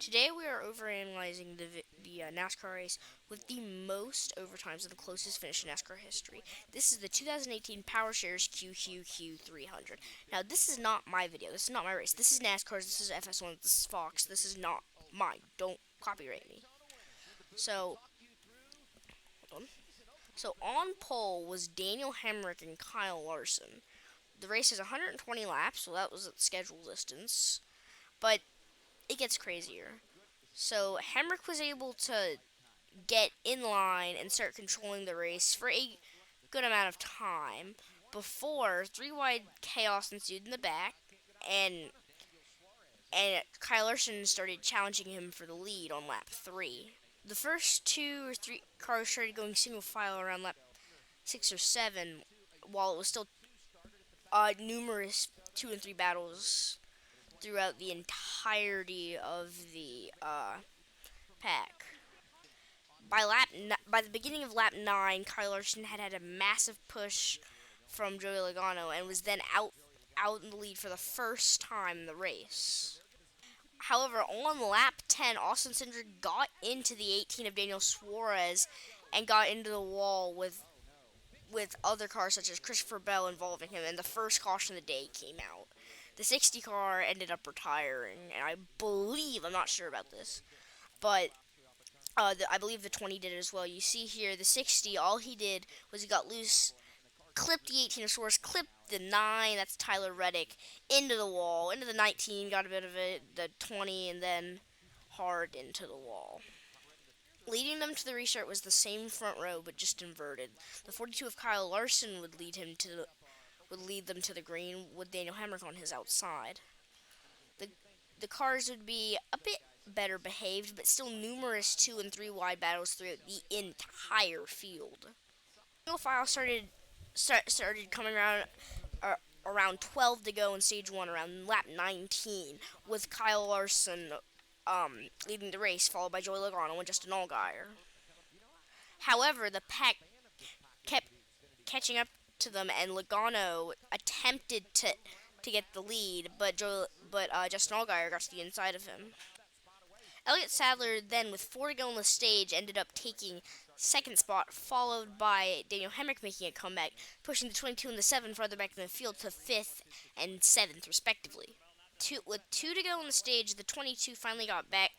Today we are overanalyzing the NASCAR race with the most overtimes and the closest finish in NASCAR history. This is the 2018 PowerShares QQQ 300. Now, this is not my video. This is not my race. This is NASCAR's. This is FS1. This is Fox. This is not mine. Don't copyright me. So, hold on. So on pole was Daniel Hemrick and Kyle Larson. The race is 120 laps, so that was at schedule distance. But it gets crazier. So Hemrick was able to get in line and start controlling the race for a good amount of time before three wide chaos ensued in the back, and Kyle Larson started challenging him for the lead on lap 3. The first two or three cars started going single file around lap 6 or 7, while it was still numerous 2 and 3 battles throughout the entirety of the pack. By the beginning of lap 9, Kyle Larson had a massive push from Joey Logano and was then out in the lead for the first time in the race. However, on lap 10, Austin Cindric got into the 18 of Daniel Suarez and got into the wall with other cars such as Christopher Bell involving him, and the first caution of the day came out. The 60 car ended up retiring, and I believe, I'm not sure about this, but I believe the 20 did as well. You see here, the 60, all he did was he got loose, clipped the 18 of Suarez, clipped the 9, that's Tyler Reddick, into the wall, into the 19, got a bit of it, the 20, and then hard into the wall. Leading them to the restart was the same front row, but just inverted. The 42 of Kyle Larson would lead them to the green with Daniel Hemrick on his outside. The cars would be a bit better behaved, but still numerous 2 and 3 wide battles throughout the entire field. Single file started coming around 12 to go in stage 1, around lap 19, with Kyle Larson leading the race, followed by Joey Logano and Justin Allgaier. However, the pack kept catching up to them, and Logano attempted to get the lead, but Justin Allgaier got to the inside of him. Elliott Sadler then, with 4 to go on the stage, ended up taking second spot, followed by Daniel Hemrick making a comeback, pushing the 22 and the 7 farther back in the field to 5th and 7th, respectively. With 2 to go on the stage, the 22 finally got back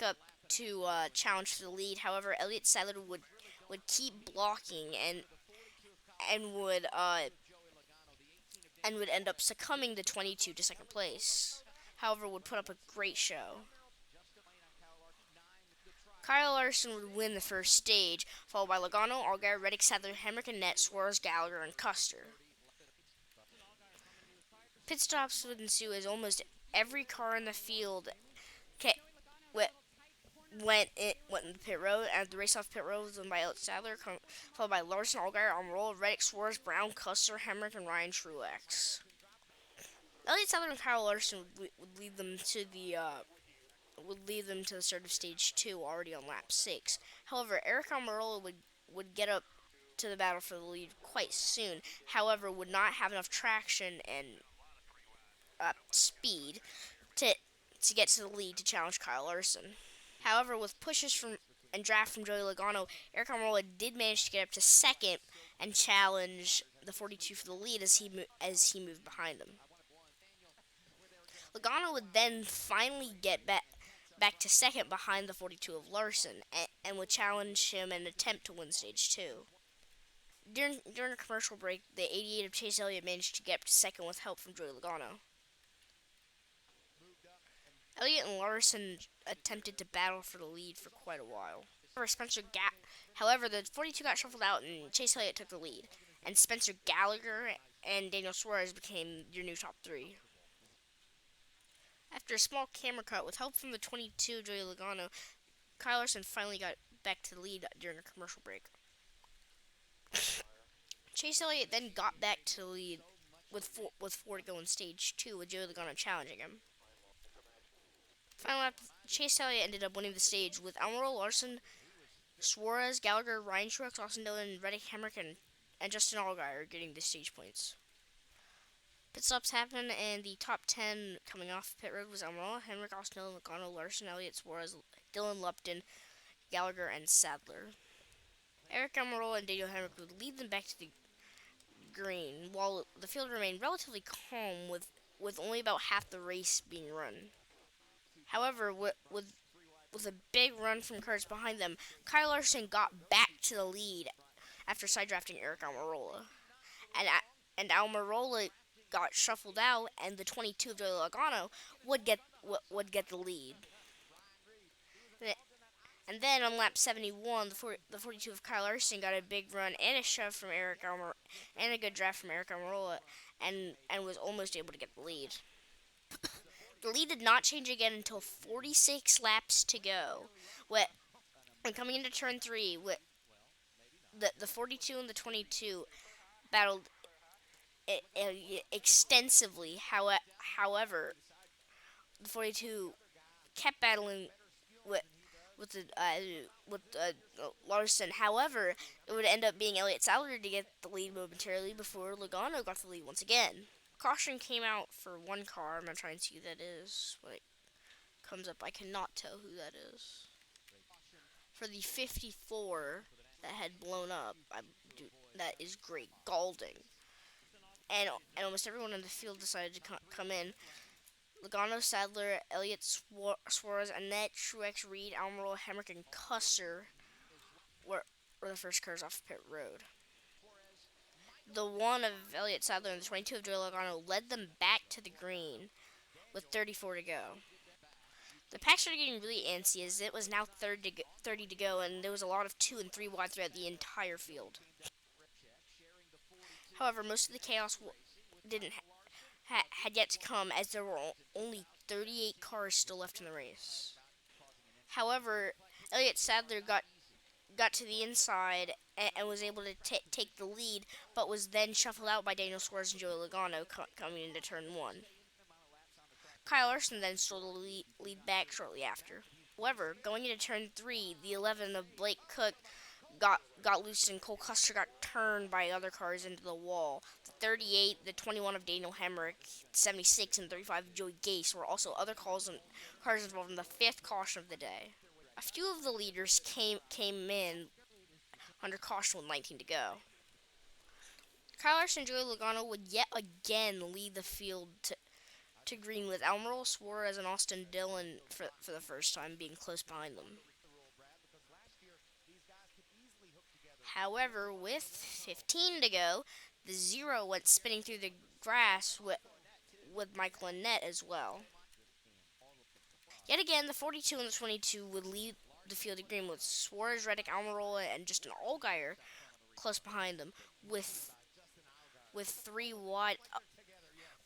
up to challenge for the lead. However, Elliott Sadler would keep blocking and would end up succumbing the 22 to second place. However, would put up a great show. Kyle Larson would win the first stage, followed by Logano, Allgaier, Reddick, Sadler, Hemrick, and Nett, Suarez, Gallagher, and Custer. Pit stops would ensue as almost every car in the field went in the pit road, and the race off pit road was won by Elliott Sadler, followed by Larson, Allgaier, Almirola, Reddick, Suarez, Brown, Custer, Hemrick, and Ryan Truex. Elliott Sadler and Kyle Larson would lead them to the start of stage 2 already on lap 6. However, Eric Almirola would get up to the battle for the lead quite soon. However, would not have enough traction and speed to get to the lead to challenge Kyle Larson. However, with pushes and draft from Joey Logano, Eric Almirola did manage to get up to second and challenge the 42 for the lead as he moved behind him. Logano would then finally get back to second behind the 42 of Larson and would challenge him and attempt to win stage 2. During a commercial break, the 88 of Chase Elliott managed to get up to second with help from Joey Logano. Elliott and Larson attempted to battle for the lead for quite a while. However, the 42 got shuffled out and Chase Elliott took the lead, and Spencer Gallagher and Daniel Suarez became your new top 3. After a small camera cut with help from the 22 Joey Logano, Kyle Larson finally got back to the lead during a commercial break. Chase Elliott then got back to the lead with 4 to go in stage 2, with Joey Logano challenging him. Finally, Chase Elliott ended up winning the stage with Almirola, Larson, Suarez, Gallagher, Ryan Truex, Austin Dillon, Reddick, Hemrick, and Justin Allgaier getting the stage points. Pit stops happened, and the top 10 coming off pit road was Almirola, Henrik, Austin, Logano, Larson, Elliott, Suarez, Dylan Lupton, Gallagher, and Sadler. Eric Almirola and Daniel Henrik would lead them back to the green, while the field remained relatively calm with only about half the race being run. However, with a big run from cars behind them, Kyle Larson got back to the lead after side drafting Eric Almirola. And, and Almirola got shuffled out, and the 22 of Joey Logano would get the lead. And then on lap 71, the 42 of Kyle Larson got a big run and a shove from and a good draft from Eric Almirola, and was almost able to get the lead. The lead did not change again until 46 laps to go. When coming into turn 3, the 42 and the 22 battled extensively. However, the 42 kept battling with Larson. However, it would end up being Elliott Sadler to get the lead momentarily before Logano got the lead once again. Caution came out for one car. I'm not trying to see who that is. When it comes up, I cannot tell who that is. For the 54 that had blown up, that is Greg Galding. And almost everyone in the field decided to come in. Logano, Sadler, Elliott, Suarez, Annette, Truex, Reed, Almirola, Hemrick, and Custer were the first cars off pit road. The one of Elliott Sadler and the 22 of Joey Logano led them back to the green with 34 to go. The pack started getting really antsy as it was now 30 to go, and there was a lot of 2 and 3 wide throughout the entire field. However, most of the chaos didn't had yet to come, as there were only 38 cars still left in the race. However, Elliott Sadler got to the inside and was able to take the lead, but was then shuffled out by Daniel Suarez and Joey Logano coming into turn 1. Kyle Larson then stole the lead back shortly after. However, going into turn 3, the 11 of Blake Cook got loose, and Cole Custer got turned by other cars into the wall. The 38, the 21 of Daniel Hemrick, 76, and 35 of Joey Gase were also other cars involved in the 5th caution of the day. A few of the leaders came in under caution with 19 to go. Kyle Larson and Joey Logano would yet again lead the field to green, with Almirola, Suarez, and Austin Dillon for the first time being close behind them. However, with 15 to go, the 0 went spinning through the grass with Michael Annette as well. Yet again, the 42 and the 22 would lead the field to green, with Suarez, Reddick, Almirola, and Justin Allgaier close behind them, with 3 wide.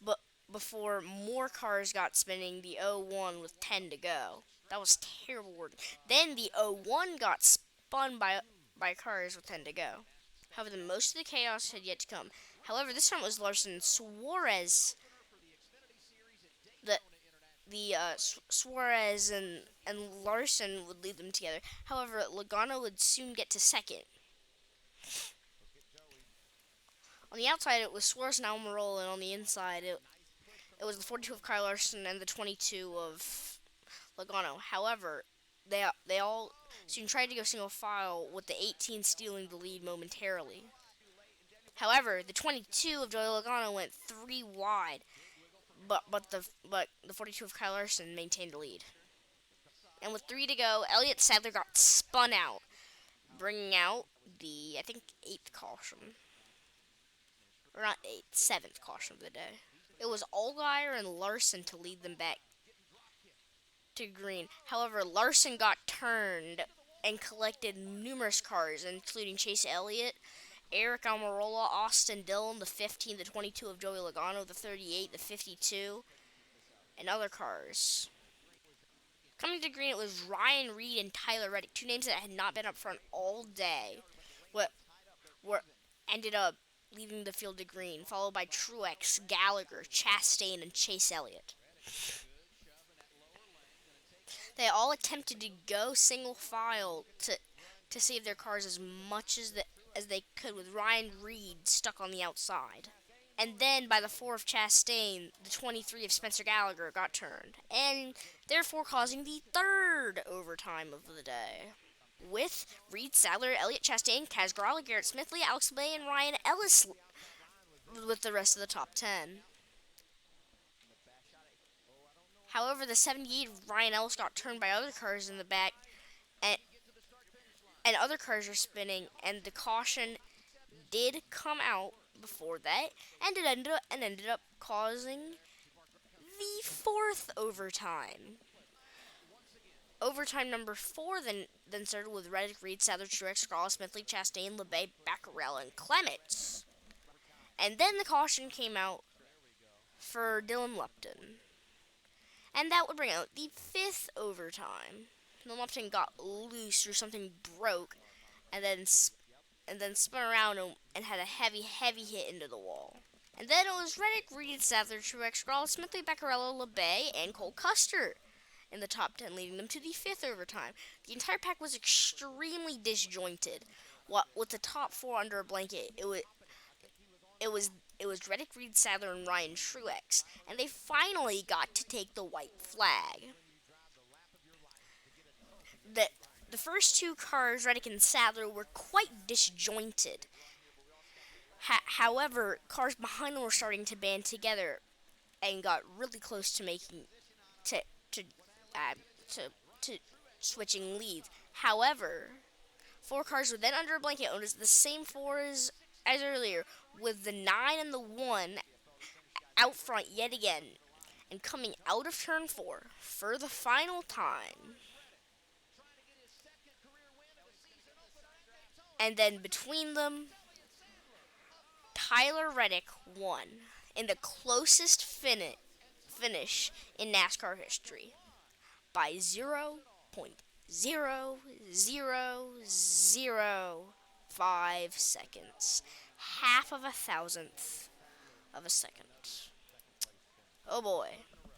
But before more cars got spinning, the 01 with 10 to go. That was terrible wording. Then the 01 got spun by cars with 10 to go. However, most of the chaos had yet to come. However, this time it was Larson and Suarez. Suarez and Larson would lead them together. However, Logano would soon get to second. On the outside, it was Suarez and Almirola, and on the inside, it was the 42 of Kyle Larson and the 22 of Logano. However, they all soon tried to go single file, with the 18 stealing the lead momentarily. However, the 22 of Joey Logano went 3 wide, but the 42 of Kyle Larson maintained the lead. And with 3 to go, Elliott Sadler got spun out, bringing out the, I think, 8th caution. Or not 8th, 7th caution of the day. It was Allgaier and Larson to lead them back to green. However, Larson got turned and collected numerous cars, including Chase Elliott, Eric Almirola, Austin Dillon, the 15, the 22 of Joey Logano, the 38, the 52, and other cars. Coming to green, it was Ryan Reed and Tyler Reddick, 2 names that had not been up front all day, were ended up leaving the field to green, followed by Truex, Gallagher, Chastain, and Chase Elliott. They all attempted to go single file to save their cars as much as they could, with Ryan Reed stuck on the outside. And then by the 4 of Chastain, the 23 of Spencer Gallagher got turned, and therefore causing the third overtime of the day. With Reed Sadler, Elliott Chastain, Kaz Grala, Garrett Smithley, Alex Bay, and Ryan Ellis with the rest of the top 10. However, the 78 of Ryan Ellis got turned by other cars in the back, and, and other cars are spinning, and the caution did come out before that, and it ended up causing the fourth overtime. Overtime number 4 then started with Reddick, Reed, Sadler, Truex, Scralla, Smithley, Chastain, LeBay, Becquerel, and Clements. And then the caution came out for Dylan Lupton. And that would bring out the fifth overtime. Dylan Lupton got loose or something broke, and then spun around and had a heavy hit into the wall. And then it was Reddick, Reed, Sadler, Truex, Scralla, Smithley, Becquerel, LeBay, and Cole Custer in the top 10, leading them to the fifth overtime. The entire pack was extremely disjointed. With the top 4 under a blanket, it was Reddick, Reed, Sadler, and Ryan Truex, and they finally got to take the white flag. The first 2 cars, Reddick and Sadler, were quite disjointed. However, cars behind them were starting to band together and got really close to making to switching leads. However, 4 cars were then under a blanket, owned as the same 4 as earlier, with the 9 and the 1 out front yet again, and coming out of turn 4 for the final time. And then between them, Tyler Reddick won in the closest finish in NASCAR history by 0.0005 seconds, half of a thousandth of a second. Oh boy.